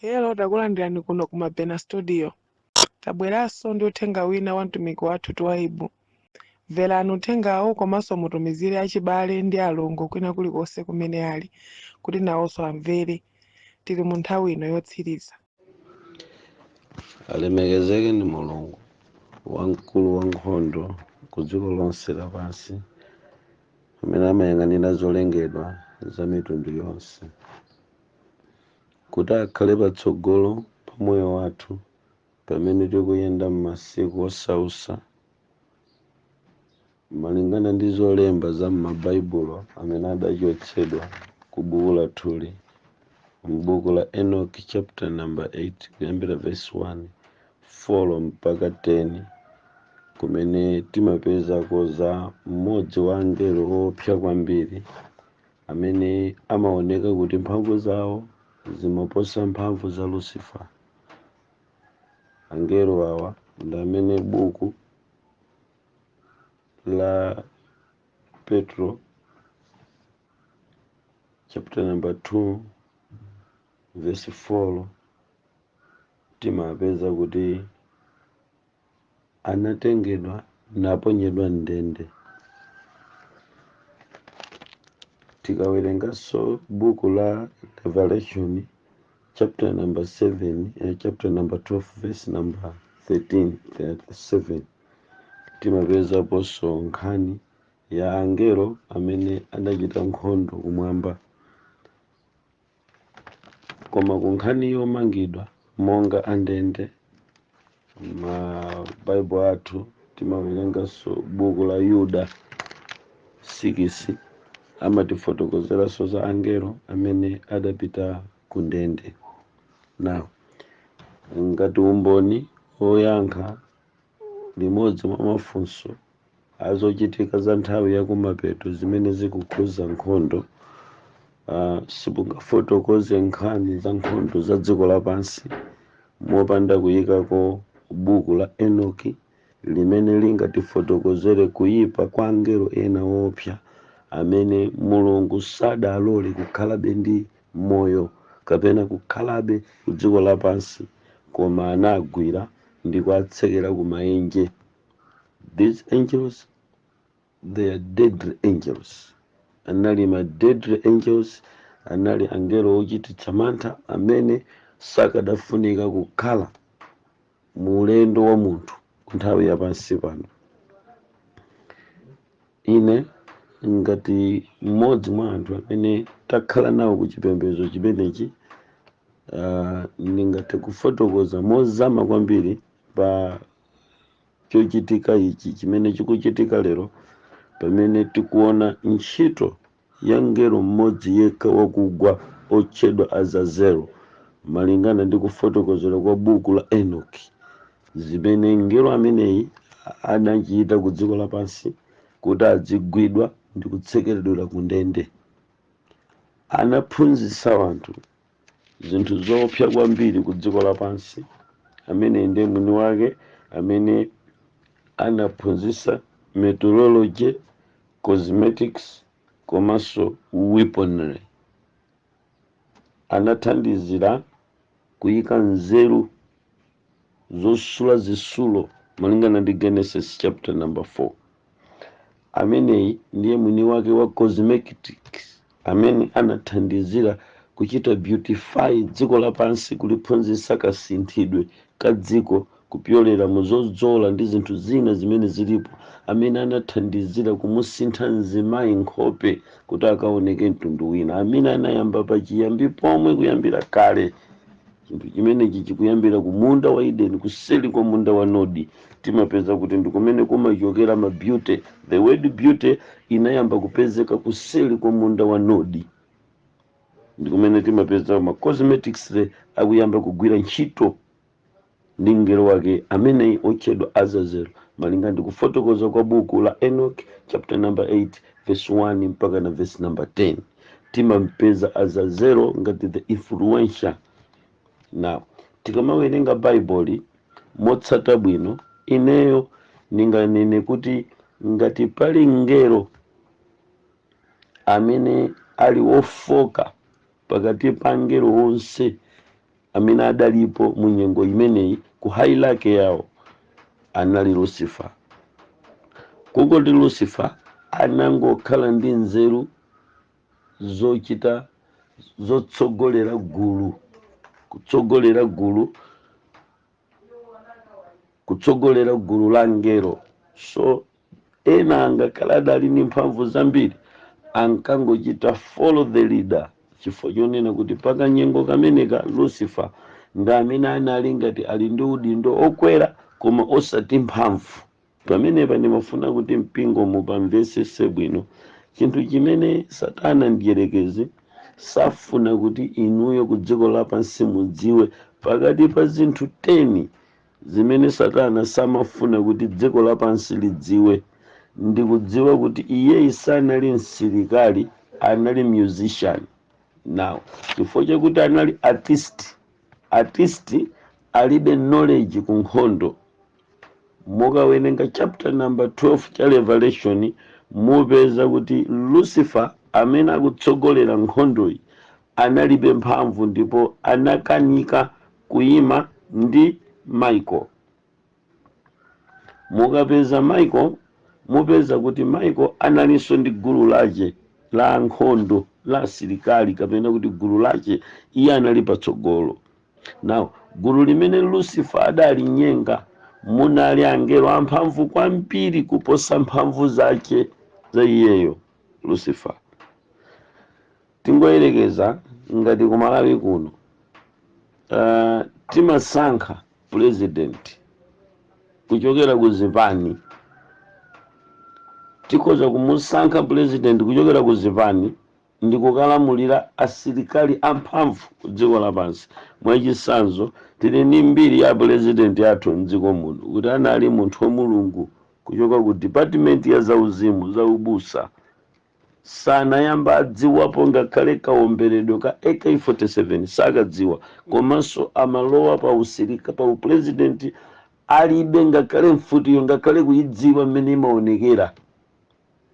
Hello, takulandirani kuno ku Mabena Studio. Tabweranso ndi uthenga wina wa mtumiki wathu Twaibu. Mverani uthengawo komanso mutumizire achibale ndi alongo kwina kulikonse kumene ali, kuti nawonso amvere. Tili mu nthawi ino yotsiriza. Alemekezeke ndi Mulungu wamkulu wankhondo ku dziko lonse lapansi, amene amayang'anira zolengedwa za mitundu yonse, kuti akhale patsogolo pa moyo wathu pamene tikuyenda m'masiku osausa malingana ndi zolemba za m'mabaibulo amene adachotsedwa ku buku lathuli, m'buku la Enoch chapter number 8 kuyambira verse 1 4 mpaka 10, kumene timapezako za mmodzi wa angelo woopsa kwambiri amene amaoneka kuti mphamvu zawo zimaposa mphamvu za Lucifer. Angelo awa ndi amene buku la Petro chapter number 2 verse 4 timapeza kuti anatengedwa naponyedwa ndende. Tikawerenganso buku la Revelation chapter number 7 chapter number 12 verse number 13 7 timapeza ponso nkhani ya angelo amene adachita nkhondo kumwamba, koma ku nkhani yomangidwa monga andende. Mabaibu athu timawerenganso buku la Yuda 6 amatifotokozeranso za angelo amene adapita ku ndende. Now, ngati umboni oyankha limodzi mwa mafunso azochitika za nthawi yakumapeto zimene zikukhuza nkhondo, sipungafotokoze nkhani za nkhondo za dziko lapansi mopanda kuyikako buku la Enoki limene lingatifotokozere kuyipa kwa angelo ena woopsa amene Mulungu sadalole kukhalabe ndi moyo kapena kukhalabe ku dziko lapansi, koma anagwira ndi kuatsekera ku maenje. These angels, they are deadly angels. Anali ma deadly angels, anali angelo ochititsa mantha amene sakadafunika kukhala mu ulendo wa munthu ku nthawi yapansi pano. Ine ngati mmodzi mwa anthu amene takhala nawo ku chipembedzo chimenechi, ndingathe kufotokoza mozama kwambiri pa chochitika ichi chimene chikuchitika lero, pamene tikuona ntchito ya ngelo mmodzi yekha wakugwa otchedwa Azazelo malingana ndi kufotokozera kwa buku la Enoki, zimene ngelo ameneyi anachita ku dziko lapansi kuti adzigwidwa ndi kutsekeredwa ku ndende. Anaphunzitsa wanthu zinthu zoopsa kwambiri ku dziko lapansi, amene ndi mwini wake amene anaphunzitsa meteorology, cosmetics komanso weaponry. Anathandizira kuyika nzeru zosula zisulo malingana ndi Genesis chapter number 4. Ameneyi ndiye mwini wake wa cosmetics amene anathandizira kuchita beautify dziko lapansi, kuliphunzitsa kasinthidwe ka dziko kupyolera muzodzola ndi zinthu zina zimene zilipo, amene anathandizira kumusintha mzimayi nkhope kuti akaoneke mtundu wina, amene anayamba pachiyambi pomwe kuyambira kale. Chinthu chimenechi chikuyambira ku munda wa Eden, kuseli kwa munda wa Nodi. Timapeza kuti ndikumene kumachokera ma beauty. The word beauty inayamba kupezeka kuseli kwa munda wa Nodi. Ndikumene timapeza ma cosmetics akuyamba kugwira ntchito ndi ngelo wake amene otchedwa Azazelo malingana ndi kufotokoza kwa buku la Enoch chapter number 8 verse 1 mpaka na verse number 10. Timampeza Azazelo ngati the influencer. Now, tikamawerenga Bible motsata bwino, ineyo ninganene kuti ngati pali ngelo amene ali wofoka pakati pa angelo onse amene adalipo mu nyengo imeneyi ku hayi lake yawo anali Lucifer. Kukoti Lucifer anangokhala ndi nzeru zochita zotsogolera gulu, kutsogolera gulu la ngelo. So ena angakhala adali ndi mphamvu zambiri ankangochita follow the leader, chifukwa chonena kuti paka nyengo kameneka Lucifer ndi amene anali ngati ali ndi udindo okwera koma osati mphamvu. Pamenepa ndimafuna kuti mpingo mupamvesese bwino chinthu chimene Satana ndiyerekezi safuna kuti inuyo ku dziko lapansi mudziwe. Pakati pa zinthu 10 zimene Satana samafuna kuti dziko lapansi lidziwe, ndikudziwa kuti iye sanali msilikali, anali musician. Now chifukwa chakuti anali artist alibe knowledge ku nkhondo. Mukawerenga chapter number 12 cha Revelation mupeza kuti Lucifer amene akutsogolera nkhondoyi analibe mphamvu, ndipo anakanika kuyima ndi Michael. Mukapeza Michael mupeza kuti Michael analinso ndi gulu lache la nkhondo la asilikali, kapena kuti gulu lache iye anali patsogolo. Now gulu limene Lucifer adali nyenga munali angelo amphamvu kwambiri kuposa mphamvu zake za iyeyo Lucifer. Tingoyerekeza ngati ku Malawi kuno timasankha president kuchokera ku zipani, tikoza kumusankha president kuchokera ku zipani ndi kukalamulira asilikali amphamvu ku dziko lapansi. Mwachisanzo tili ndi mbiri ya president yathu mdziko muno kuti anali munthu wa Mulungu kuchoka ku department ya zauzimu za ubusa. Sanayamba adziwapo ngakhale kaomberedwe ka AK47 sakadziwa, komanso amalowa pa usilika pa upresident alibe ngakhale mfutiyo, ngakhale kuyidziwa mmene imaonekera,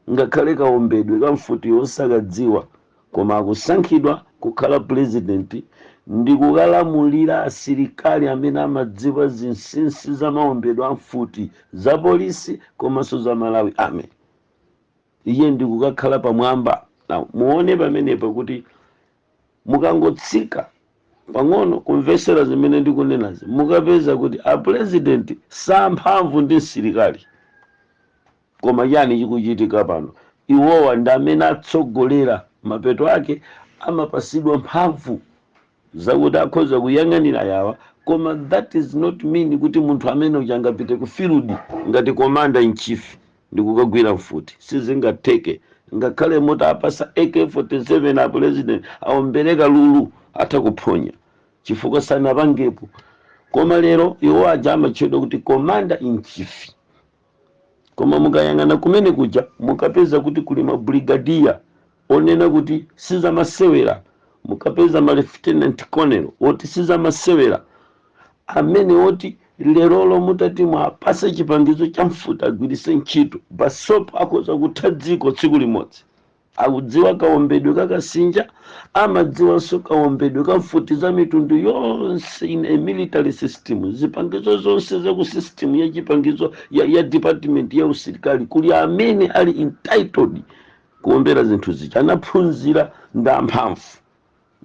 ngakhale kaombedwe ka mfutiyo sakadziwa, koma akusankhidwa kukhala president ndi kukalamulira asilikali amene amadziwa zinsinsi za maombedwe a mfuti za polisi komanso za Malawi Army. Iye ndi kukakhala pamwamba. Na muone pamenepa kuti mukangotsika pang'ono kumvesera zimene ndikunenazi, mukapeza kuti a president samphamvu ndi asilikali. Koma yani chikuchitika pano, iwowa ndi amene atsogolera, mapeto ake amapasidwa mphamvu zakuti akhoza kuyang'anira yawa. Koma that is not mean kuti munthu amene uchangapite ku field ngati commander in chief ndi kukagwira mfuti, sizingateke. Ngakhale mota apasa AK47 a president aombereka lulu atakuphonya chifukwa sanapangepo. Koma lero iwo aja amatchedwa kuti commander in chief. Koma mukayang'ana kumene kuja mukapeza kuti kuli ma brigadier onena kuti sizamasewera, mukapeza ma lieutenant colonel oti sizamasewera, amene oti lerolo mutati mwapasa chipangizo cha mfuti agwirise ntchito, basopo akhoza kutha dziko tsiku limodzi. Akudziwa kaombedwe kakasinja, amadziwanso kaombedwe ka mfuti za mitundu yonse in a military system. Zipangizo zonse za ku system ya chipangizo ya department ya usilikali kuli amene ali entitled kuombera zinthu zicha, anaphunzira nda mphamvu.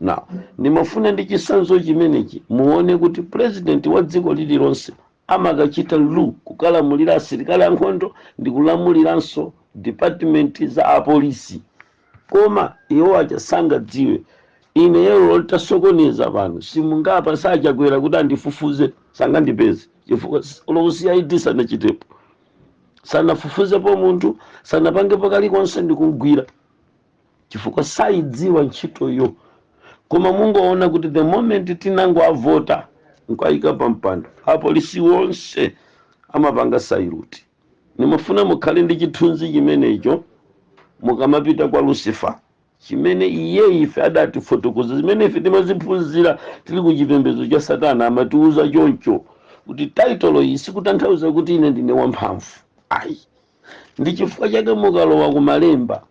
Now nimafuna ndi chisanzo chimenechi muone kuti president wa dziko lililonse amakachita lu kukalamulira asilikali ankhondo ndi kulamuliranso department za apolisi. Koma iwo achasangadziwe ine yero litasokoneza pano simungapa sachakwera kuti andifufuze sangandipeze chifukwa olokusiya ID sanachitepo, sanafufuzepo munthu, sanapangepo kalikonse ndikumgwira chifukwa saidziwa ntchitoyo. Koma mungoona kuti the moment tinango avota nkayika pampando apolisi wonse amapanga sairuti. Nimafuna mukhale ndi chithunzi chimenecho mukamapita kwa Lucifer, chimene iye ife adati fotokoza zimene ife timaziphunzira tili kuchipembedzo cha Satana. Amatiuza choncho kuti title iyi sikutanthauza kuti ine ndine wamphamvu, ayi. Ndi chifukwa chake mukalowa ku malemba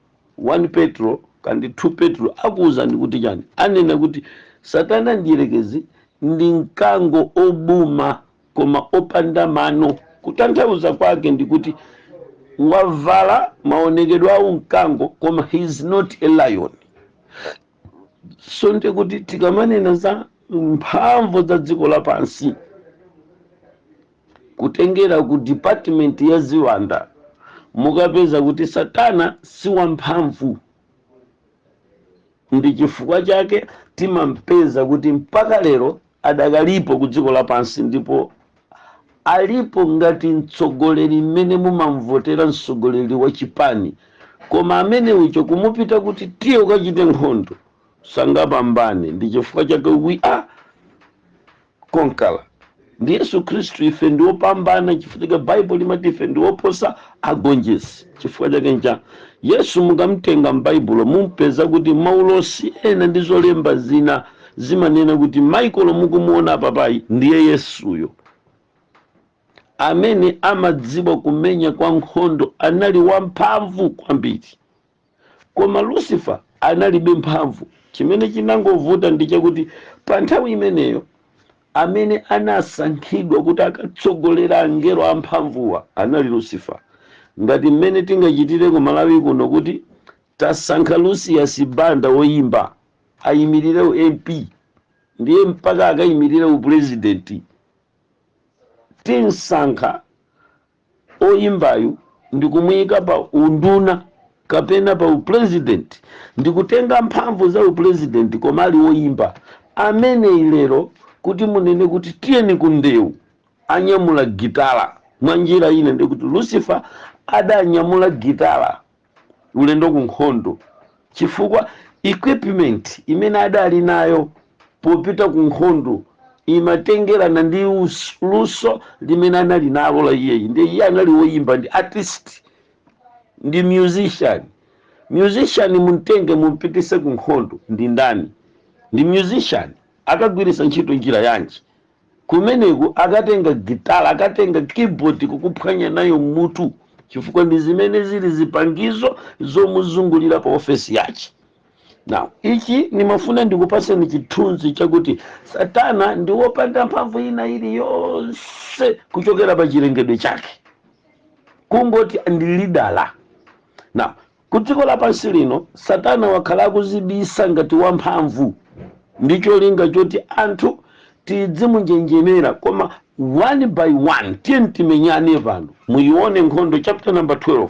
1 Petro kandi 2 Petro akuuza ndi kuti chani, anena kuti Satana ndiyerekezi ndi mkango obuma koma opanda mano. Kutanthauza kwake ndikuti wavala maonekedwe a mkango koma he is not a lion. So ndikuti tikamanena za mphamvu za dziko lapansi kutengera ku department ya ziwanda, mukapeza kuti Satana si wamphamvu. Ndi chifukwa chake timampeza kuti mpaka lero adakalipo ku dziko lapansi, ndipo alipo ngati mtsogoleri mmene mumamvotera mtsogoleri wa chipani, koma amene ucho kumupita kuti tiye ukachite nkhondo sangapambane. Ndi chifukwa chake we are conqueror. Ndi Yesu Khristu ife ndi opambana, chifukwa Bible limati ife ndi oposa agonjesi. Chifukwa chake nja Yesu mukamtenga m'Baibulo mumpeza kuti maulosi ena ndi zolemba zina zimanena kuti Michael mukumuona apapai ndiye Yesuyo amene amadziwa kumenya kwa nkhondo, anali wamphamvu kwambiri. Koma Lucifer analibe mphamvu. Chimene chinangovuta ndi chakuti pa nthawi imeneyo amene anasankhidwa kuti akatsogolera angelo amphamvuwa anali Lucifer. Ngati mmene tingachitire ku Malawi kuno kuti tasankha Lucius Banda woyimba ayimirire u MP, ndiye mpaka akayimirire u president. Tinsankha oyimbayu ndikumuyika pa unduna kapena pa upresident, ndikutenga mphamvu za upresident koma ali woyimba. Amene ilero kuti munene kuti tiyeni kundewu anyamula gitala mwanjira ine ndikuti Lucifer adanyamula gitala ulendo ku nkhondo, chifukwa equipment imene adali nayo popita ku nkhondo imatengerana ndi luso limene anali nalo la iyeyi. Ndi iye anali woyimba, ndi artist, ndi musician. Musician muntenge mumpitise ku nkhondo ndi ndani? Ndi musician. Akagwirisa ntchito njira yanji? Kumeneku akatenga gitala, akatenga keyboard kukuphwanya nayo mutu, chifukwa ndi zimene zili zipangizo zomuzungulira pa ofesi yache. Now, ichi nimafuna ndikupaseni chithunzi chakuti Satana ndi wopanda mphamvu ina iliyonse kuchokera pa chilengedwe chake, kungoti ndilidala. Now, kudziko lapansi lino Satana wakhala akuzibisa ngati wamphamvu, ndicho linga choti anthu tidzimunjenjemera, koma one by one tiyeni timenyane pano. Muyione nkhondo chapter number 12.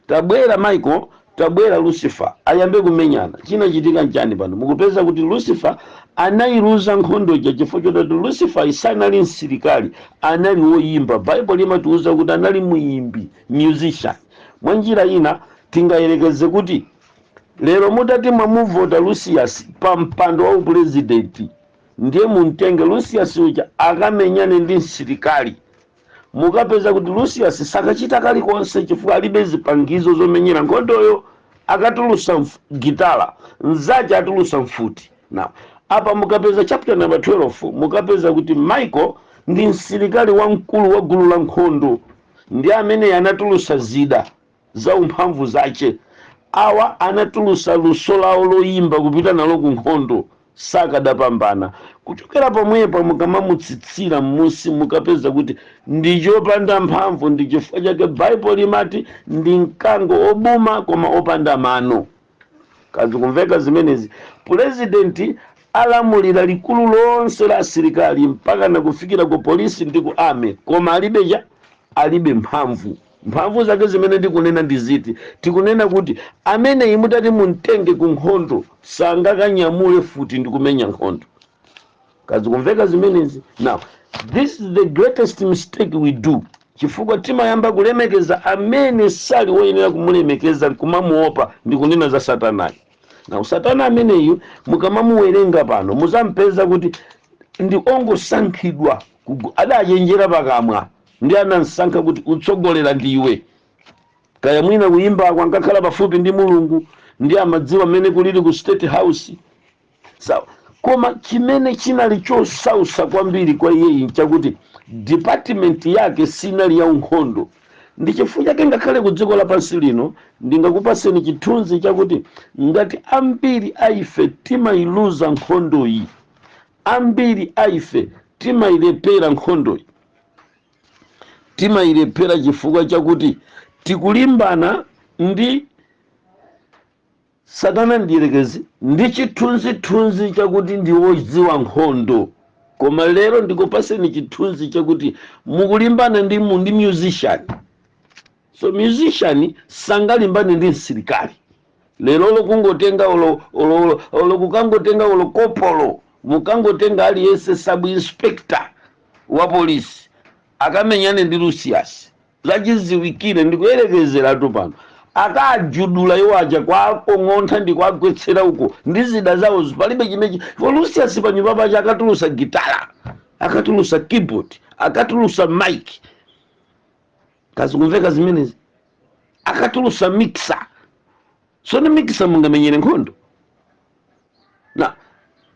Tabwera Michael, tabwera Lucifer, ayambe kumenyana. Chinachitika nchani pano? Mukupeza kuti Lucifer anayiluza nkhondo ja chifukwa choti Lucifer isanali msilikali, anali woyimba. Bible limatiuza kuti anali muyimbi, musician. Mwanjira ina tingayerekeze kuti lero mutati mwamuvota Lucius pa mpando wa upresident, ndiye muntenge Lucius uja akamenyane ndi msilikali. Mukapeza kuti Lucius sakachita kalikonse chifukwa alibe zipangizo zomenyera nkhondoyo. Akatulusa gitala, nzache atulusa mfuti. Now, apa mukapeza chapter number 12, mukapeza kuti Michael ndi msilikali wamkulu wa gulu la nkhondo, ndi amene anatulusa zida za umphamvu zache. Awa anatulusa luso lawo loyimba kupita nalo ku nkhondo, sakadapambana. Kuchokera pomwepa mukamamutsitsira m'musi mukapeza kuti ndi chopanda mphamvu. Ndi chifukwa chake Bible limati ndi mkango obuma koma opanda mano. Kazi kumveka zimenezi. President alamulira likulu lonse la asilikali mpaka na kufikira ku polisi ndi ku army, koma alibe mphamvu. Mphamvu zake zimene ndikunena ndiziti, tikunena kuti amene imutati muntenge ku nkhondo sangakanyamule futi ndikumenya nkhondo. Kazi kumveka zimenezi. Now, this is the greatest mistake we do, chifukwa timayamba kulemekeza amene sali woyenera kumulemekeza, kumamuopa. Ndikunena za Satana. Now, Satana ameneyu mukamamuwerenga pano muzampeza kuti ndi ongosankhidwa, adajenjera pakamwa, ndi anansankha kuti utsogolera ndiwe. Kaya mwina kuyimba kwangakhala pafupi ndi Mulungu, ndi amadziwa mmene kulili ku State House. Sawa. Koma chimene chinali chosausa kwambiri kwa iye chakuti department yake sinali ya nkhondo. Ndi chifukwa chake ngakhale ku dziko lapansi lino ndingakupaseni chithunzi chakuti ngati ambiri aife timayiluza nkhondo iyi, ambiri aife timayilepera nkhondoyi, timayilepera chifukwa chakuti tikulimbana ndi Satana ndiyerekezi ndi chithunzithunzi chakuti ndiwodziwa nkhondo. Koma lero ndikupaseni chithunzi chakuti mukulimbana ndi musician. So musician sangalimbane ndi msilikali. Lero lokungotenga olo kukangotenga olo kopolo, mukangotenga aliyense sub inspector wa polisi akamenyane ndi Lucius zachiziwikire ndikuyerekezeratu pano akajudula iwo aja kwakong'ontha ndi kwagwetsera uko ndi zida zawo palibe chimechi. Lucius panyumba pache akatulusa gitara, akatulusa keyboard, akatulusa mic, kazikumveka zimenezi, akatulusa mixer. So ni mixer mungamenyere nkhondo. Na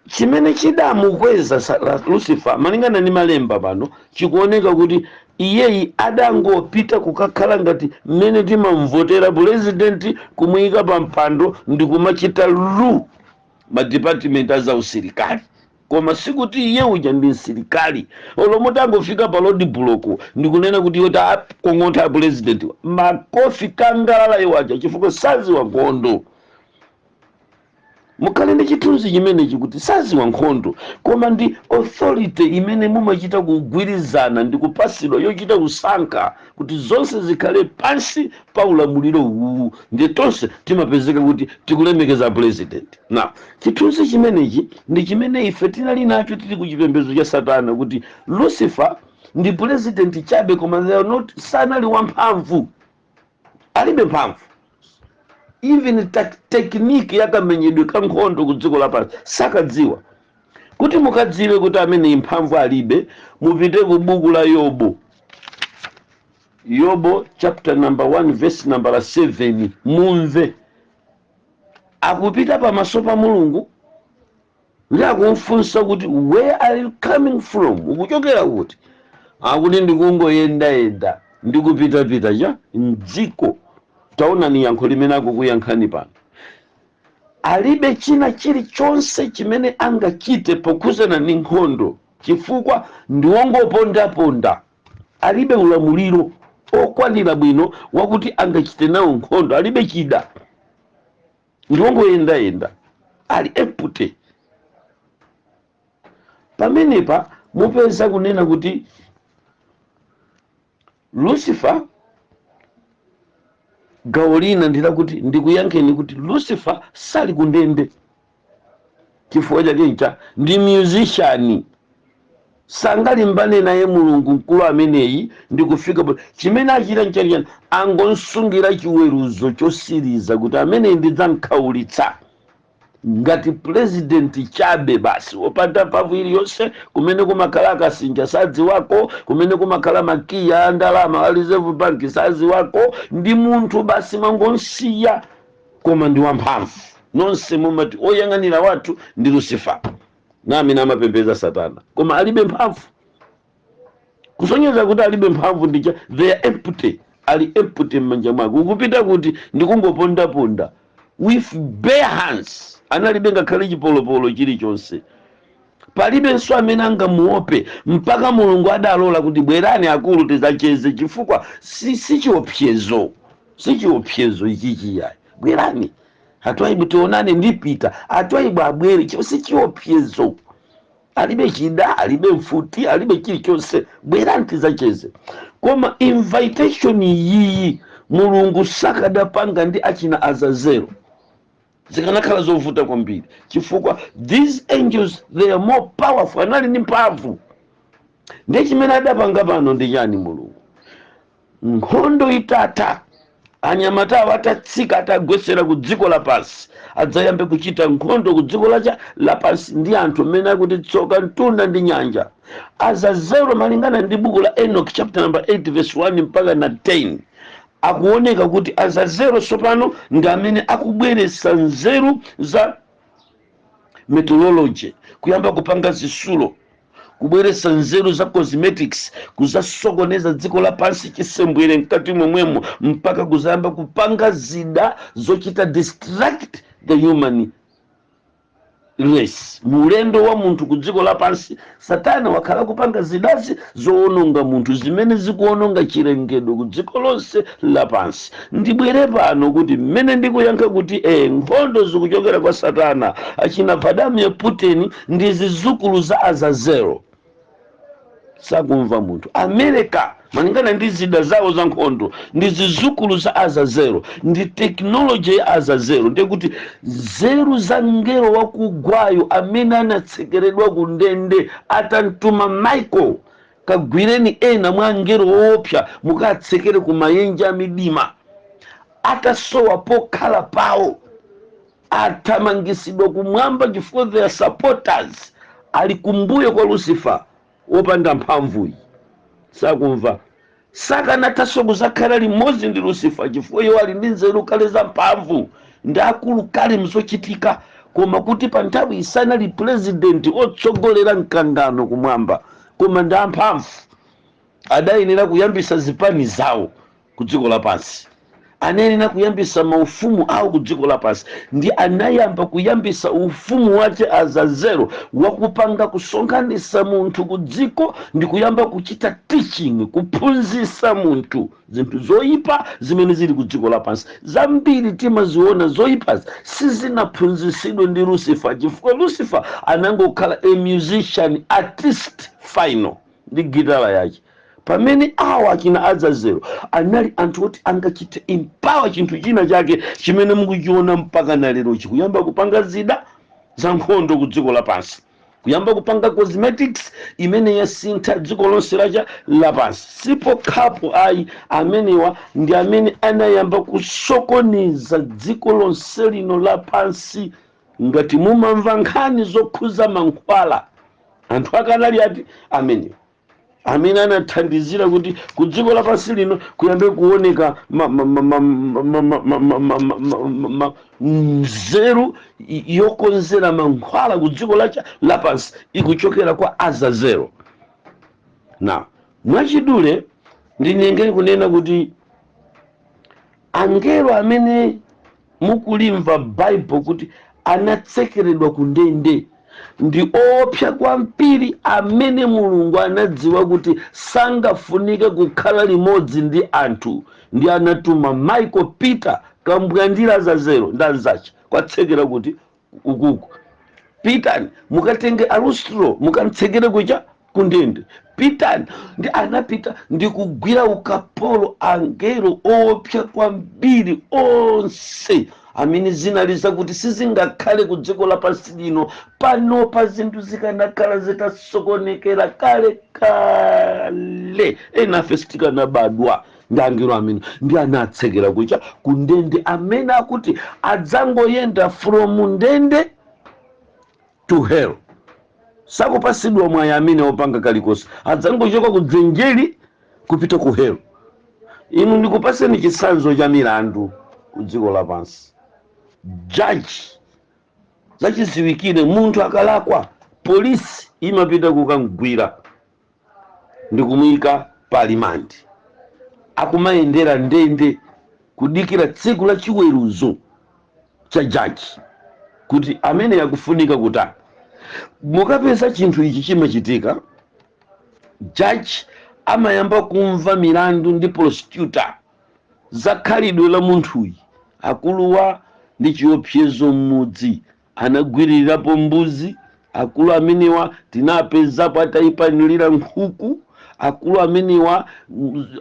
chimene chidamukweza Lucifer malingana ni malemba pano chikuoneka kuti iyeyi adangopita kukakhala ngati mmene timamvotera president kumuyika pa mpando ndi kumachita ma department za usilikali. Koma sikuti iye uja ndi msilikali. Olomuti angofika pa road block ndikunena kuti iwo takong'ontha president makofi kangalala iwaja chifukwa saziwa nkhondo. Mukhale ndi chithunzi chimenechi kuti saziwa nkhondo koma ndi authority imene mumachita kugwirizana ndi kupasidwa yochita kusankha kuti zonse zikhale pansi pa ulamuliro uwu ndi tonse timapezeka kuti tikulemekeza president. Na chithunzi chimenechi ndi chimene ife tinali nacho tili kuchipembedzo cha Satana kuti Lucifer ndi president chabe koma they are not sanali wamphamvu, alibe mphamvu. Even technique yakamenyedwe ka nkhondo ku dziko lapansi sakadziwa. Kuti mukadziwe kuti amene imphamvu alibe mupite ku buku la Yobo. Yobo chapter number 1 verse number 7 mumve. Akupita pamaso pa Mulungu ndi akumfunsa kuti where are you coming from? Ukuchokera kuti? Akuti ndikungoyenda ndikupita ja mdziko. Taona ni yankho limene akukuyankhani pano. Alibe china chilichonse chimene angachite pokhuzana ndi nkhondo chifukwa ndiwongopondaponda. Alibe ulamuliro okwanira bwino wakuti angachite nawo nkhondo. Alibe chida, ndiwongoyenda ali empty. Pamenepa mupeza kunena kuti Lucifer gawo lina ndila kuti ndikuyankheni kuti Lucifer sali kundende chifukwa chakencha ndi musician sangalimbane naye Mulungu mkulu ameneyi ndikufika chimene achita nchalichani angonsungira chiweruzo chosiriza kuti amene ndidzamkhaulitsa ngati president chabe basi opanda mphamvu iliyonse kumene kumakhala akasinja sadzi wako kumene kumakhala makiya ndalama wa reserve bank sadzi wako ndi munthu basi mangonsiya koma ndi wamphamvu nonse mumati oyang'anira wathu ndi Lucifer nami namapembeza Satana koma alibe mphamvu kusonyeza kuti alibe mphamvu ndicha they are empty ali empty m'manja mwako ukupita kuti ndikungopondaponda with bare hands analibe ngakhale chipolopolo chilichonse palibenso amene angamuope mpaka Mulungu adalola kuti bwerani akulu tidzacheze chifukwa si chiopsezo ichichi yayi bwerani atwaibu tionane ndipita atwaibu abwere si chiopsezo alibe chida alibe mfuti alibe chilichonse bwerani tidzacheze koma invitation iyi Mulungu sakadapanga ndi achina Azazelo zikanakhala zovuta kwambiri chifukwa these angels they are more powerful anali ndi mphamvu ndi chimene adapanga pano ndi chani Mulungu nkhondo itatha anyamata atatsika atagwesera ku dziko lapansi adzayambe kuchita nkhondo ku dziko lapansi ndi anthu amene akuti tsoka mtunda ndi nyanja Azazelo malingana ndi buku la Enoch chapter number 8 verse 1 mpaka na 10 akuoneka kuti Azazelo sopano ndi amene akubweretsa nzeru za meteorology kuyamba kupanga zisulo kubweretsa nzeru za cosmetics kuzasokoneza dziko lapansi chisembwere mkati momwemo mpaka kuzayamba kupanga zida zochita distract the human race mulendo wa munthu ku dziko lapansi. Satana wakhala kupanga zidazi zoononga munthu zimene zikuononga chilengedwe ku dziko lonse lapansi. Ndibwere pano kuti mmene ndikuyankha kuti nkhondo zikuchokera kwa Satana, achina Vladimir Putin ndi zidzukulu za Azazelo. Sakumva munthu. America malingana ndi zida zawo za nkhondo ndi zidzukulu za Azazelo, ndi teknoloji ya Azazelo. Ndiye kuti nzeru za ngelo wakugwayo amene anatsekeredwa ku ndende atamtuma Michael, kagwireni ena mwa ngelo woopsa mukatsekere ku mayenje amidima, atasowa pokhala pawo, atamangisidwa kumwamba chifukwa their supporters ali kumbuyo kwa Lucifer wopanda mphamvuyi. Sakumva. Sakanatha kuzakhala limodzi ndi Lucifer chifukwa iwo ali ndi nzeru kale za mphamvu ndi akulu kale mzochitika, koma kuti pa nthawi isanali president otsogolera mkangano kumwamba koma ndi amphamvu, adayenera kuyambisa zipani zawo ku dziko lapansi, anayenera kuyambisa maufumu awo ku dziko lapansi, ndi anayamba kuyambisa ufumu wace Azazelo wakupanga kusonkhanisa munthu ku dziko ndi kuyamba kuchita teaching, kuphunzitsa munthu zinthu zoyipa zimene zili ku dziko lapansi. Zambiri timaziona zoyipazi sizinaphunzitsidwe ndi Lucifer chifukwa Lucifer anangokhala a musician, artist final ndi gitara yake, pamene awa achina Azazelo anali anthu oti angachite empower chinthu china chake chimene mukuchiona mpaka na lero kuyamba kupanga zida za nkhondo ku dziko lapansi, kuyamba kupanga cosmetics imene yasintha dziko lonse lapansi. Sipo khapo ayi, amenewa ndi amene anayamba kusokoniza dziko lonse lino lapansi. Ngati mumamva nkhani zokhuza mankhwala, anthu akanali ati amenewa amene anathandizira kuti ku dziko lapansi lino kuyambe kuoneka nzeru yokonzera mankhwala ku dziko lapansi ikuchokera kwa Azazelo. Na mwachidule ndinengere kunena kuti angelo amene mukulimva Bible kuti anatsekeredwa ku ndende ndi opsa kwambiri, amene Mulungu anadziwa kuti sangafunike kukhala limodzi ndi anthu, ndi anatuma Michael Peter kambwandira Azazelo ndanzache kwatsekera kuti ukuku Peter mukatenge Arustro mukamtsekere kucha kundende. Peter ndi anapita ndi kugwira ukapolo angelo opsa kwambiri onse amene zinaliza kuti sizingakhale ku dziko lapansi lino pano pa zinthu zikanakhala zitasokonekera kale kale. Enafe sitikanabadwa ndi angelo amene ndi anatsekera kucha ku ndende, amene akuti adzangoyenda from ndende to hell. Sakupasidwa mwayi amene opanga kalikonse, adzangochoka ku dzenjeli kupita ku hell. Inu ndikupaseni chitsanzo cha milandu ku dziko lapansi. Judge zachiziwikire munthu akalakwa, polisi imapita kukamgwira ndi kumuyika pa rimandi, akumayendera ndende kudikira tsiku la chiweruzo cha judge kuti amene yakufunika kutani. Mukapeza chinthu ichi chimachitika, judge amayamba kumva milandu ndi prosecutor zakhalidwe la munthuyi. Akuluwa ndi chiopsezo mmudzi anagwiririrapo mbuzi, akulu amenewa tinapezapo atayipanulira nkhuku, akulu amenewa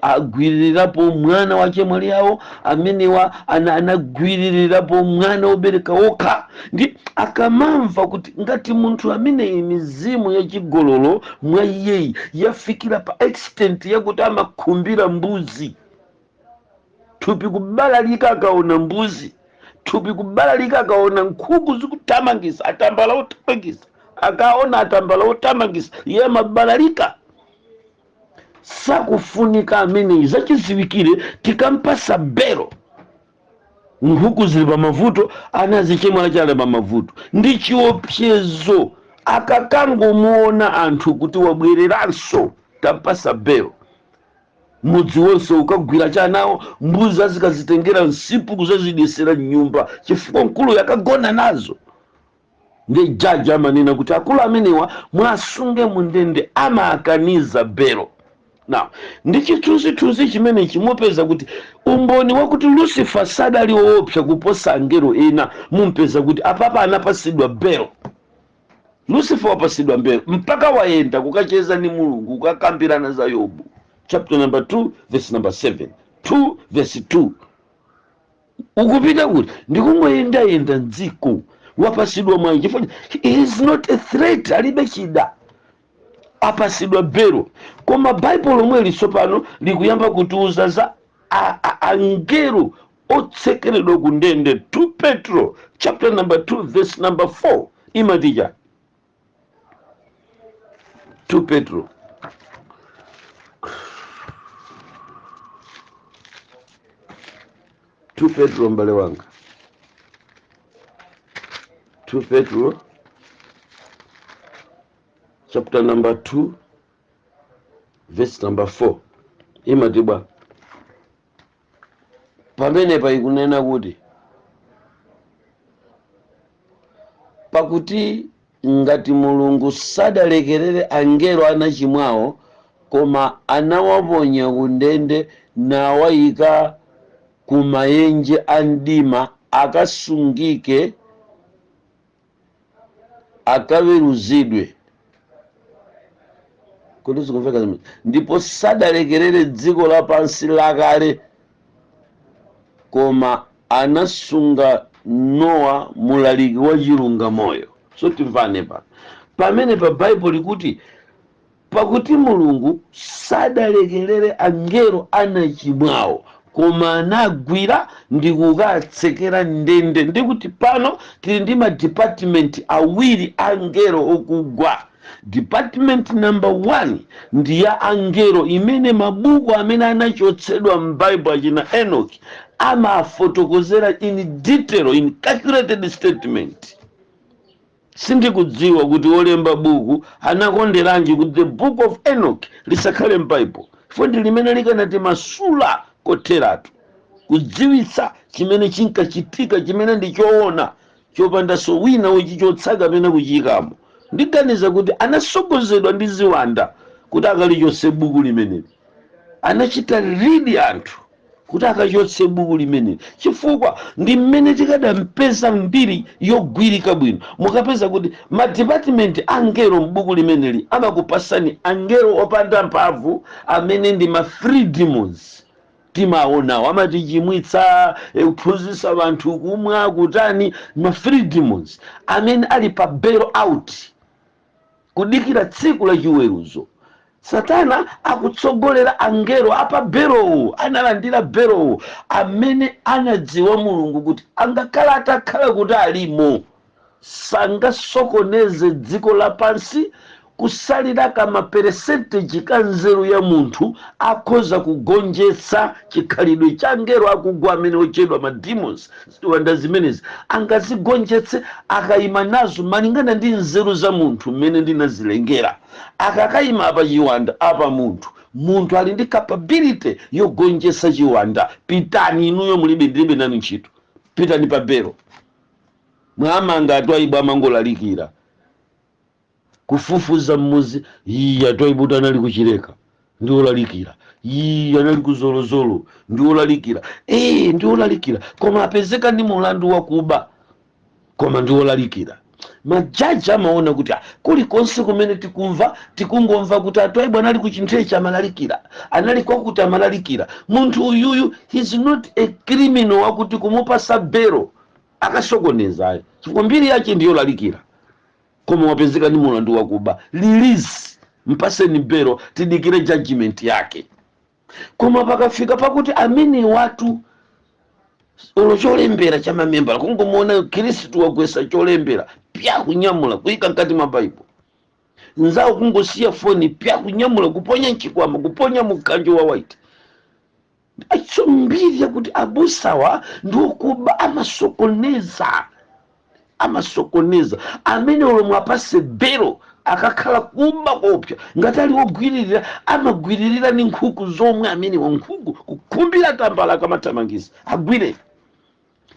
agwiririrapo mwana wache mwali yawo, amenewa anagwiririrapo mwana obereka wokha. Ndi akamamva kuti ngati munthu amene mizimu ya chigololo mwa iyeyi yafikira pa extent yakuti amakhumbira mbuzi, thupi kubalalika akaona mbuzi, thupi kubalalika akaona nkhuku zikutamangisa, atambala otamangisa, akaona atambala otamangisa, iye mabalalika. Sakufunika amene zachiziwikire tikampasa belo, nkhuku zili pa mavuto, anazichemwa achale pa mavuto. Ndi chiopsezo akakangomuona anthu kuti wabwereranso tampasa belo, mudzi wonse ukagwira chanawo, mbuzi azikazitengera nsipu kuzazidesera nyumba chifukwa nkulu yakagona nazo. ndi jaji amanena kuti akulu amenewa mwasunge mundende amakaniza belo. Now ndi chithunzithunzi chimene chimupeza kuti umboni wakuti Lucifer sadali woopsa kuposa angelo ena mumpeza kuti apapa anapasidwa belo. Lucifer wapasidwa belo mpaka wayenda kukacheza ni Mulungu kukakambirana za Yobu chapter number 2 verse number 7 2 verse 2 ukupita kuti ndikungoyenda mdziko wapasidwa mwayi chifukwa he is not a threat, alibe chida, apasidwa belo. Koma Bible lomwe lisopano likuyamba kutiuza za angelo otsekeredwa kundende. 2 Petro chapter number 2 verse number 4 imatija 2 Petro mbale wanga 2 Petro chapter number 2 verse number 4 imatibwa pamene paikunena kuti pakuti ngati Mulungu sadalekerere angelo anachimwawo koma anawaponya kundende nawayika kumaenje andima akasungike akaweruzidwe. Kuti sikumveka ndipo sadalekerere dziko lapansi lakale koma anasunga Nowa mulaliki wa chilungamoyo. So timvane pamene pa Bible kuti pakuti Mulungu sadalekerere angelo anachimwawo koma anagwira ndi kukatsekera ndende. Ndikuti pano tili ndi ma department awiri angelo okugwa. Department number 1 ndi ya angelo imene mabuku amene anachotsedwa m'Bible achina Enoch amafotokozera in detail, in calculated statement. Sindikudziwa kuti olemba buku anakonderanji kuti the book of Enoch lisakhale m'Bible. Fundi limene likanati masula kotheratu kudziwitsa chimene chinkachitika, chimene ndichoona chopanda so wina uchichotsaka pena kuchikamo. Ndiganiza kuti anasogozedwa ndi ziwanda kuti akalichotse buku limeneli, anachita read anthu kuti akachotse buku limeneli, chifukwa ndi mmene tikadampeza mbiri yogwirika bwino. Mukapeza kuti ma department angelo m'buku limeneli amakupasani angelo opanda mphamvu amene ndi ma free demons. Timaonawo amatichimwitsa kuphunzitsa vanthu kumwa kutani, ma free demons amene ali pa bail out kudikira tsiku la chiweruzo. Satana akutsogolera angelo apa belowo, analandira belowo amene anadziwa Mulungu kuti angakhala atakhala kuti alimo sangasokoneze dziko lapansi kusalira kama percentage ka nzeru ya munthu akhoza kugonjetsa chikhalidwe cha angelo akugwa amene ochedwa ma demons. Ziwanda zimenezi angazigonjetse akayima nazo malingana ndi nzeru za munthu mmene ndinazilengera. Akakayima apa chiwanda apa munthu ali ndi capability yogonjetsa chiwanda. Pitani inuyo mulibe nanu ntchito, pitani pa belo mwamanga atwaibwa amangolalikira kufufuza mmuzi atwaibuta anali kuchileka ndi olalikira, anali kuzolozolo ndi olalikira, ndi olalikira koma apezeka ndi mulandu wakuba koma ndi olalikira. Majaji amaona kuti kulikonse kumene tikungomva kuti atwaibwa anali kuchinthu cha malalikira, anali kwakuti amalalikira. Munthu uyuyu he's not a criminal wakuti kumupasa belo akasokoneza, chifukwa mbiri yake ndiyo lalikira. Koma wapezeka ni mulandu wakuba, release, mpaseni belo tidikire judgment yake. Koma pakafika pakuti amini watu ulo cholembera cha mamembala kungomona Kristu wagwesa cholembera pya kunyamula kuyika nkati mwa Bible. Nzao kungosiya foni pya kunyamula kuponya nchikwama kuponya mukanjo wa white. Acho mbiri ya kuti abusawa ndokuba amasokoneza amene ulo mwapase belo akakhala kuba kopya ngati ali wogwiririra amagwiririra ni nkhuku zomwe amene wa nkhuku kukumbira tambala akamathamangisa agwire.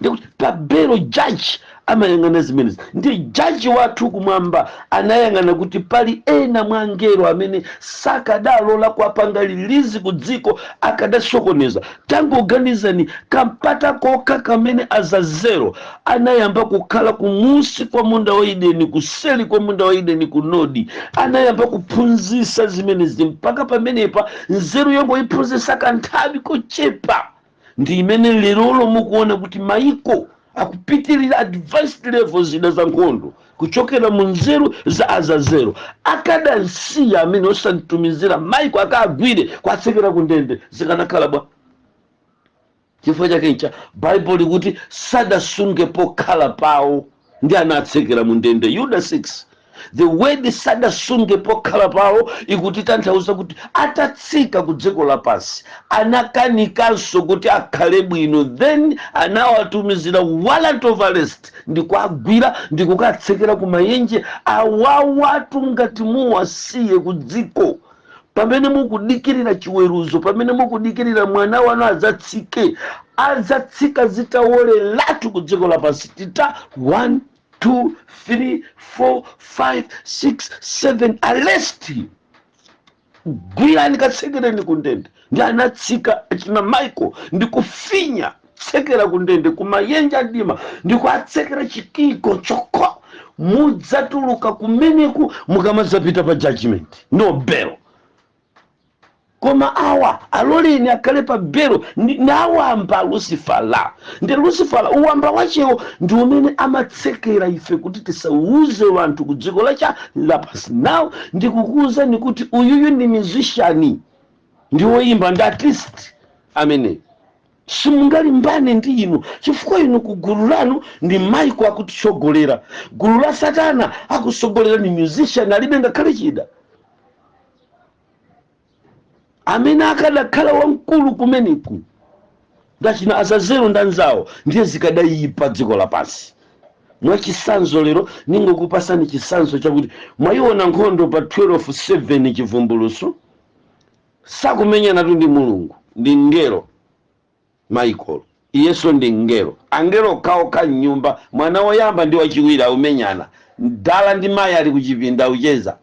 ndikuti pabelo jaji amayang'ana zimenezi. Ndi jaji wathu kumwamba anayang'ana kuti pali ena mwa angelo amene sakadalola kuapanga lilizi ku dziko, akadasokoneza. Tangoganizani kampata kokha kamene Azazelo anayamba kukhala kumusi kwa munda wa Edeni, kuseli kwa munda wa Edeni kunodi, anayamba kuphunzisa zimenezi mpaka pamenepa nzeru yombo iphunzisa kanthawi kochepa. Ndi imene lerolo mukuona kuti maiko akupitirira advanced levels zida za nkhondo kuchokera mu nzeru za Azazelo. Akadansiya amene osantumizira maiko akagwire kwatsekera ku ndende zikanakhala bwa. Chifukwa chake ncha Bible likuti sadasunge pokhala pawo ndi anatsekera mu ndende. Yuda 6. The word sadasunge pokhala pawo ikuti tanthauza kuti atatsika ku dziko lapansi anakanikanso kuti akhale bwino, then anawatumizira warrant of arrest ndi kuagwira ndi kukatsekera ku mayenje awawatu ngati muwasiye ku dziko. Pamene mukudikirira chiweruzo, pamene mukudikirira mwana wanu adzatsika zitawoleratu ku dziko lapansi. Tita 1 2 3 4 5 6 7 arrest, gwirani katsekereni ku ndende. Ndi anatsika achina Michael ndi kufinya tsekera ku ndende kumayenje adima ndi kuatsekera chikiko choko. Mudzatuluka kumeneku mukamadzapita pa judgment, no bail. Koma awa aloleni akhale pa belo nawamba Lucifala. Ndi Lucifala uwamba wachewo ndi umene amatsekera ife kuti tisauze wanthu ku dziko lapansi. Now ndikukuwuzani kuti uyuyu ndi musician, ndi woyimba, ndi artist amene simungalimbane ndi inu, chifukwa inu ku gulu lanu ndi Michael akutitsogolera. Gulu la Satana akusogolera ni musician alibe ngakhale chida, amene akadakhala wamkulu kumeneku ndachina Azazelo ndanzawo ndiye zikadayipa dziko lapansi. Mwachisanzo lero ningokupasani chisanzo chakuti mwayiona nkhondo pa 12:7 chivumbuluso sakumenyana tu ndi Mulungu, ndi ngelo Michael. Iyeso ndi ngelo, angelo kaoka nyumba. Mwana woyamba ndi wachiwiri aumenyana, ndala ndi mayi ali kuchipinda ucheza.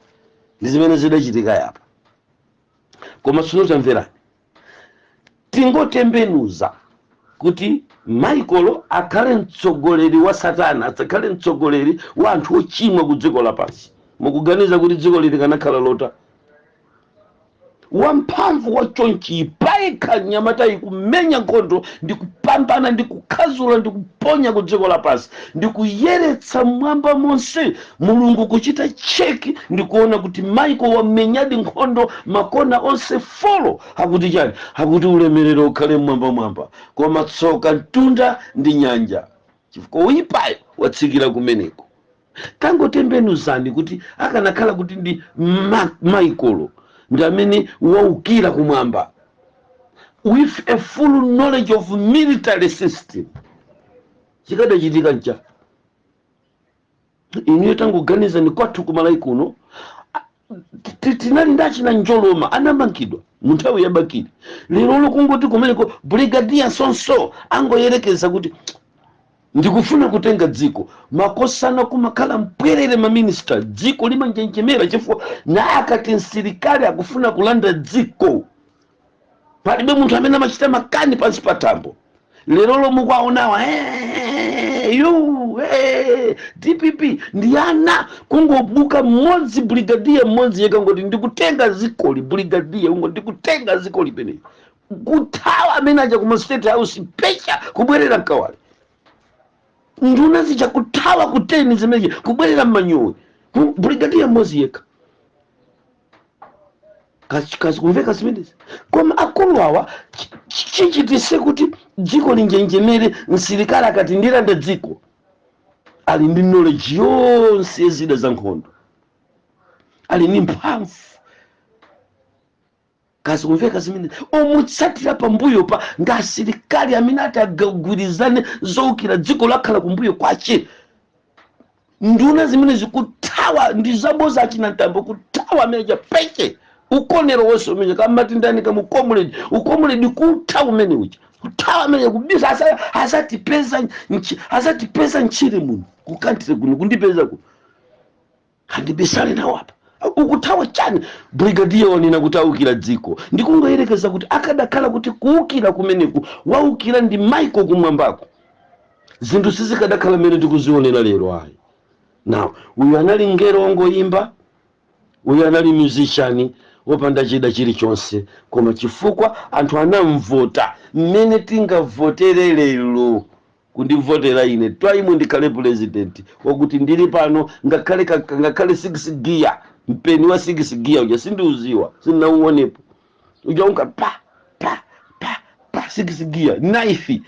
Ndi zimene zidachitika yapa. Koma sinotamverani, tingotembenuza kuti Michael akhale mtsogoleri wa Satana, akhale mtsogoleri wa anthu ochimwa ku dziko lapansi. Mukuganiza kuti dziko lili kanakhala lota? Wamphamvu wachonchi paika nyamata ikumenya nkhondo ndi kupambana ndi kukhazula ndi kuponya ku dziko lapansi ndi kuyeretsa mwamba monse. Mulungu kuchita cheki ndi kuona kuti Michael wamenyadi nkhondo makona onse folo. Hakuti chani? Hakuti ulemerero ukhale mwamba. Koma tsoka mtunda ndi nyanja, chifukwa uyipayo watsikira kumeneko. Tangotembenuzani kuti akanakhala kuti ndi Michael ndi amene waukira kumwamba with a full knowledge of military system, chikadachitika ncha. Inu tangoganiza ni kwathu kumalayi kuno tinali ndachina njoloma anamangidwa mu nthawi yabakiri. Lero kungoti kumeneko brigadier sonso angoyerekeza kuti ndikufuna kutenga dziko. Makosana kumakhala mpwerere maminista, dziko limanjenjemera chifukwa na akati msilikali akufuna kulanda dziko. Palibe munthu amene amachita makani pansi pa thambo. Lero mukwaonawa DPP ndiyana kungobuka mmodzi brigadier mmodzi yeka ngoti ndikutenga zikoli brigadier ungo ndikutenga zikoli pene kuthawa amene aja ku State House pecha kubwerera mkawale. Nduna zicha kuthawa kuteni zimeje kubwerera mmanyowe brigadier mmodzi yeka. Kazi kumveka zimenezi. Koma akulu awa chichitise kuti dziko linjenjemere, msilikali akati ndilanda dziko ali ndi knowledge yonse zida za nkhondo, ali ndi mphamvu. Kazi kumveka zimenezi. Omutsatira pambuyo pa ngasilikali amene atagwirizane zoukira dziko lakhala kumbuyo kwache. Nduna zimenezi kuthawa ndi zaboza achina Ntambo, kuthawa amene peche ukonero wose umene kamati ndani kamukomuledi ukomuledi kuthawa umene uja kutawa amene kubisa asatipeza nchire muno kukantire kuno kundipeza kuno handibisale nawo apa ukutawa chani brigadier wanena kuti aukira dziko ndikungoyerekeza kuti akadakhala kuti kuukira kumeneku waukira ndi Michael kumwambako zinthu sizikadakhala mmene tikuzionera lero ayi. Now uyu anali ngero wongoyimba, uyu anali musician wopanda chida chilichonse, koma chifukwa anthu anamvota mmene tingavotere lero kundivotera ine twaimu ndikhale president wakuti ndili pano ngakhale 6 gear mpeni wa 6 gear uja sindiuziwa sinauonepo uja unka pa 6 gear knife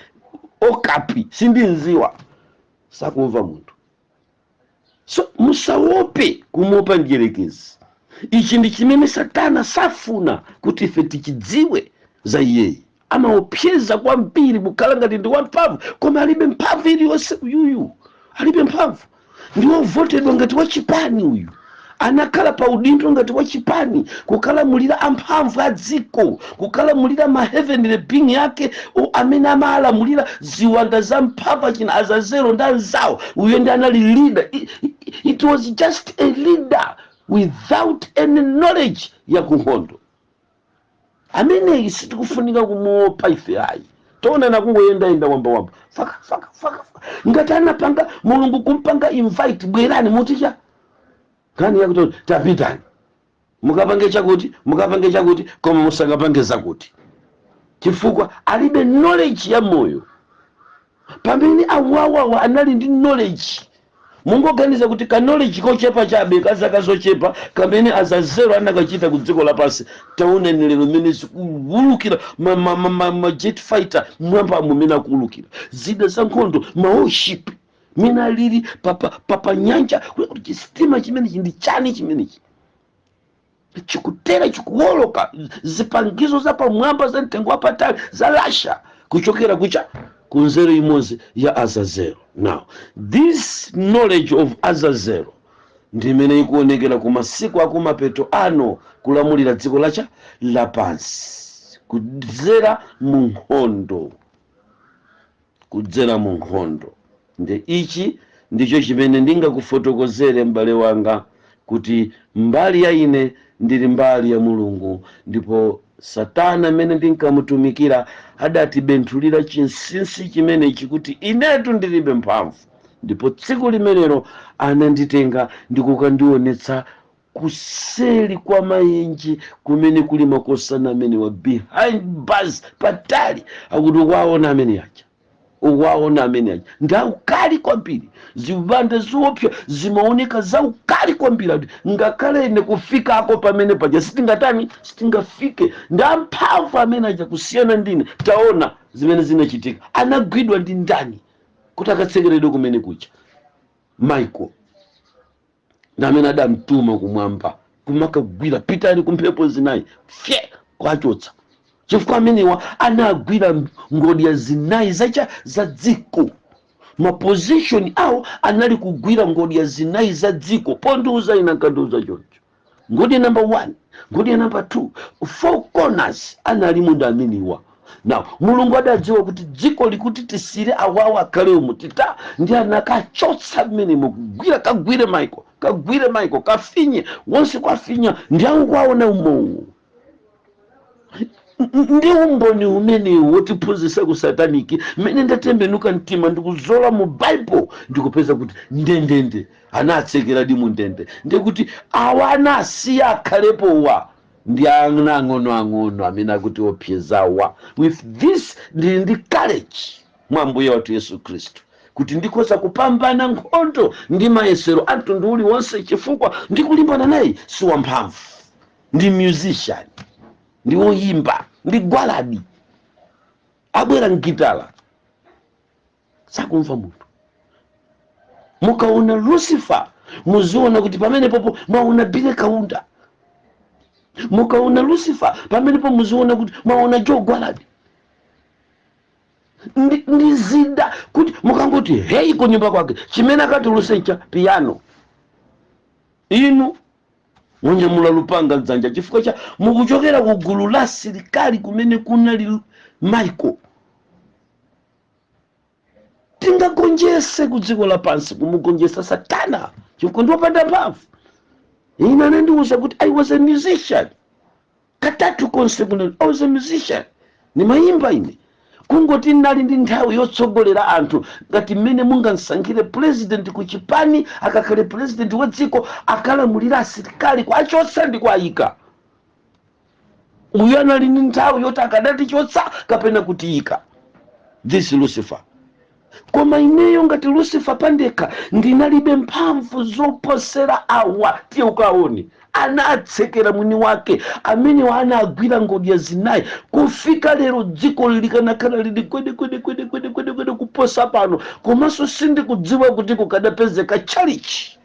okapi sindinziwa sakumva munthu. So musaope kumuopa njerekezi. Ichi ndi chimene Satana safuna kuti ife tichidziwe za iyeyi. Amaopseza kwambiri kukhala ngati ndi wamphamvu koma alibe mphamvu iliyonse uyuyu alibe mphamvu. Ndiwo votedwa ngati wachipani uyu anakhala pa udindo ngati wachipani kukalamulira amphamvu a dziko kukalamulira ma heavenly being yake amene amalamulira ziwanda za mphamvu china Azazelo ndi anzawo. Uyo ndi anali leader. It was just a leader without any knowledge ya kunkhondo. Amene sitikufunika kumuopa ife ayi. Tona na kungoyenda wamba faka ngati anapanga Mulungu kumpanga invite bwerani muticha kani yakuti tapitani mukapange chakuti koma musakapange zakuti chifukwa alibe knowledge ya moyo. Pamene awawa anali ndi knowledge mungoganiza kuti ka knowledge kochepa chabe kazakazochepa kamene Azazelo anakachita ku dziko lapansi. Taona lero mmene zikuwulukira ma jet fighter mwamba mumene akuwulukira zida za nkhondo ma warship mina lili papa nyanja kuti chistima chimene ndi chani chimenechi chikutera chikuwoloka zipangizo za pamwamba za mtengo wapatali za Russia kuchokera kucha kunzero imodzi ya Azazelo. Now this knowledge of Azazelo ndi imene ikuonekera ku masiku akumapeto ano kulamulira dziko lacha lapansi kudzera mu nkhondo. Ndi ichi ndicho chimene ndingakufotokozere m'bale wanga kuti mbali ya ine ndili mbali ya Mulungu, ndipo Satana amene ndinkamutumikira adatibentulira chinsinsi chimene chikuti inetu ndilibe mphamvu. Ndipo tsiku limenelo ananditenga ndikukandionetsa kuseli kwa mayenji kumene kuli makosana amene wa behind bars patali akuti waona amene acha ndaukali kwambiri zibanda ziopya zimaoneka zaukali kwambiri ngakhale ine kufika ako pamene paja sitingafike ndamphamvu amene aja kusiyana ndine. Taona zimene zinachitika anagwidwa ndi ndani kuti akatsekeredwe kumene kucha Michael na amene adamtuma kumwamba kumakagwira pitani kumphepo zinayi fye kwachotsa chifukwa amenewa anagwira ngodya zinayi za dziko. Maposition awo anali kugwira ngodya zinayi za dziko. Pondiuza ina kandiuza choncho ngodya number 1 ngodya number 2 4 corners anali munda ameniwa. Now Mulungu adadziwa kuti dziko likuti tisire awawa akhale umutita ndi anakachotsa mmenemo kugwira kagwire Michael kafinye wonse kwafinya ndi angwaona umowu. Ndi umboni umene wotiphunzitsa ku sataniki mmene ndatembenuka mtima ndikuzola mu Bible ndikupeza kuti ndendende anatsekera di mu ndende ndikuti awana asiya akhalepo wa ndi ang'ono amene akuti opyezawa. With this ndi courage mwa Mbuye wathu Yesu Kristu kuti ndikhoza kupambana nkhondo ndi mayesero amtundu uliwonse chifukwa ndikulimbana naye si wamphamvu, ndi musician, ndi woyimba, ndi gwaladi abwera mgitala sakumva munthu. Mukaona Lucifer muziona kuti pamene popo mwaona Bile Kaunda. Mukaona Lucifer pamene popo muziona kuti mwaona Joe Gwaladi. Ndi zida kuti mukangoti hey ku nyumba kwake chimene akatuluse cha piano inu munyamula lupanga dzanja chifukwa cha mukuchokera ku gulu la asilikali kumene kunali Michael tingagonjese ku dziko lapansi kumugonjesa Satana chifukwa ndiwopanda mphamvu. Ine anandiwuza kuti I was a musician. Katatu konse kuno I was a musician. Nimayimba ine. Kungoti nali ndi nthawi yotsogolera anthu ngati mmene mungansankhire president ku chipani akakhale president wa dziko akalamulira asilikali kwachotsa ndi kwayika. Uyu anali ndi nthawi yoti akadati chotsa kapena kutiyika. This Lucifer. Koma ineyo ngati Lucifer pandekha ndinalibe mphamvu zoposera awa. Tiye ukaone anatsekera mwini wake amene wana agwira ngodya zinayi kufika lero dziko likanakhala lili kwede kuposa pano. Komanso sindikudziwa kuti kukadapezeka chalichi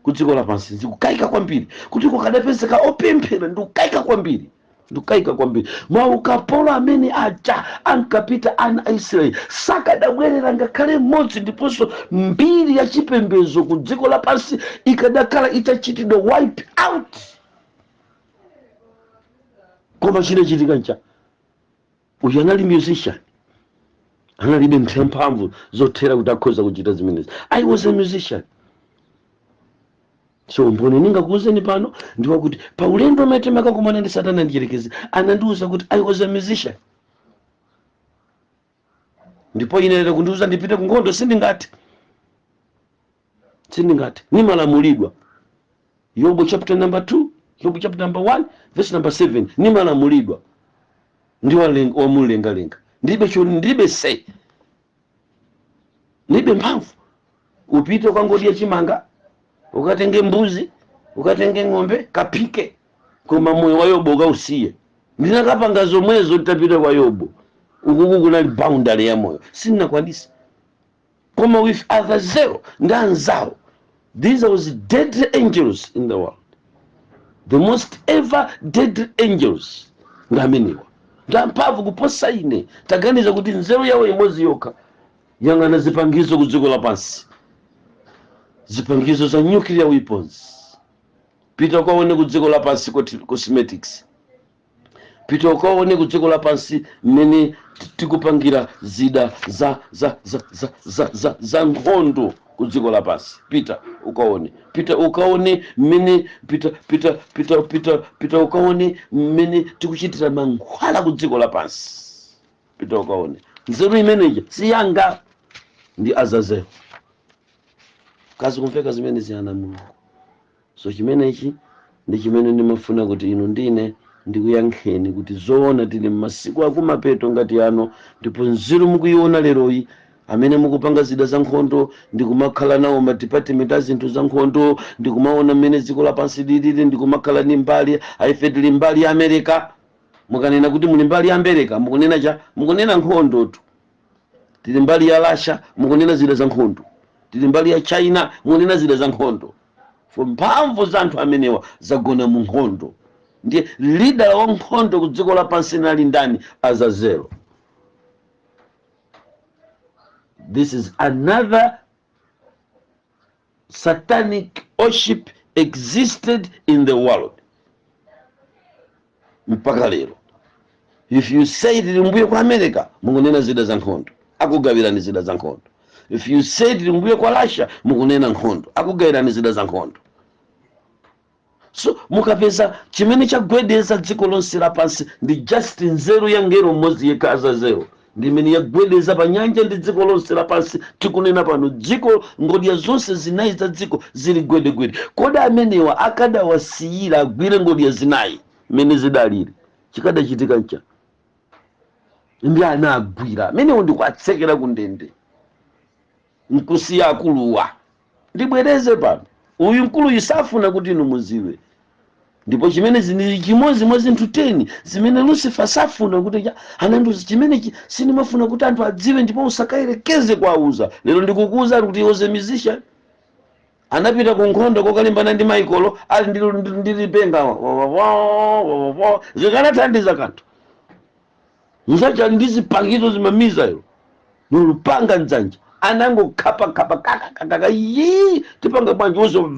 ku dziko lapansi. Ndikukayika kwambiri kuti kukadapezeka opemphera. Ndikukayika kwambiri. Ndikukayika kwambiri. Mwa ukapolo amene aja ankapita ana Israeli sakadabwerera ngakhale mmodzi, ndiponso mbiri ya chipembedzo ku dziko lapansi ikadakhala itachitidwa wipe out. Koma chinachitika ncha uyu anali musician, analibe mphamvu zothera kuti akhoza kuchita zimenezi. I was a musician. So mboni ningakuuzeni pano ndiwa kuti pa ulendo umene makakumana ndi Satana ndicherekeze anandiuza kuti I was a musician. Ndipo ine lero kundiuza ndipite ku nkhondo sindingati. Nimalamulidwa. Yobu chapter number 2, Yobu chapter number 1, verse number 7. Nimalamulidwa. Ndi wamulengalenga. Ndibe say. Ndibe mphamvu. Upite kwa ngodya chimanga, ukatenge mbuzi, ukatenge ng'ombe, kapike. Koma moyo wa Yobu ukausiye. Ndinakapanga zomwezo nditapita kwa Yobu. Ukuku kunali boundary ya moyo. Sinakwanisa. Koma with other zero, ndanzawo. These are the deadly angels in the world. The most ever deadly angels. Ngameniwa. Ndamphamvu kuposa ine. Taganiza kuti nzeru yawo imodzi yokha. Yang'ana zipangizo ku dziko lapansi. Zipangizo za nuclear weapons. Pita ukaone ku dziko lapansi cosmetics. Pita ukaone ku dziko lapansi mmene tikupangira zida za nkhondo ku dziko lapansi. Pita ukaone mmene pita ukaone mmene tikuchitira mankhwala ku dziko lapansi. Pita ukaone. Nzeru imeneyi siyanga ndi Azazelo. Kazi kumveka zimene ziyana Mulungu. So chimenechi ndi chimene ndimafuna kuti inu ndine ndikuyankheni kuti zoona tili m'masiku akumapeto ngati ano, ndipo nzeru mukuiona leroyi amene mukupanga zida za nkhondo ndikumakhala nawo ma department a zinthu za nkhondo, ndikumaona mmene dziko lapansi lilili, ndikumakhala ni mbali aife tili mbali ya America. Mukanena kuti muli mbali ya America mukunena cha mukunena nkhondo tu. Tili mbali ya Russia mukunena zida za nkhondo. Tili mbali ya China mukunena zida za nkhondo. Mphamvu za anthu amenewa zagona mu nkhondo. Ndiye leader wa nkhondo ku dziko lapansi nali ndani? Azazelo. This is another satanic worship existed in the world. Mpaka lero. If you say tilimbuye kwa America, mukunena zida za nkhondo. Akugawirani zida za nkhondo. If you say tilimbuye kwa Russia, mukunena nkhondo. Akugawirani zida za nkhondo. So mukapeza chimene chagwedeza dziko lonse lapansi ndi just nzeru ya ngelo mmodzi yekha Azazelo. Ndi imene yagwedeza pa nyanja ndi dziko lonse lapansi. Tikunena pano dziko ngodya zonse zinayi za dziko zili gwedegwede. Kodi amenewa akadawasiyira agwire ngodya zinayi mmene zidalire, chikadachitika ncha? Ndi anagwira amenewo ndikwatsekera ku ndende nkusiya akuluwa. Ndibwereze pano uyu mkulu yisafuna kuti inu muziwe. Ndipo chimene zini chimozi mwa zinthu 10 zimene Lucifer safuna kuti ananduza chimene sinimafuna kuti anthu adziwe ndipo usakayerekeze kwauza. Lero ndikukuuza kuti iwoze musician anapita ku nkhondo kokalimbana ndi Michael ali ndilipenga zikanathandiza kanthu. Nzacha ndizipangizo zimamiza yo nulupanga nzanja anango kapa kaka yi tipanga bwanji uzo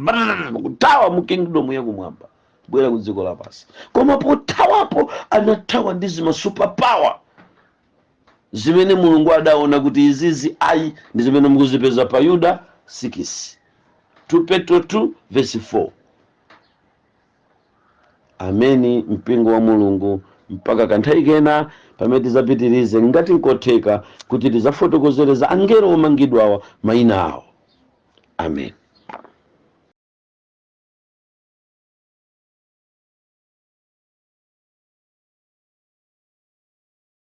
kutawa mu kingdom ya kumwamba bwera ku dziko lapansi. Koma potawapo anatawa ndi zima super power zimene mulungu adaona kuti izizi ayi ndi zimene mukuzipeza pa Yuda 6. 2 Petro 2 verse 4. Ameni mpingo wa mulungu, mpaka kanthawi kena pamene tizapitirize ngati nkotheka kuti tizafotokozereza angelo omangidwawa mayina awo. Amen.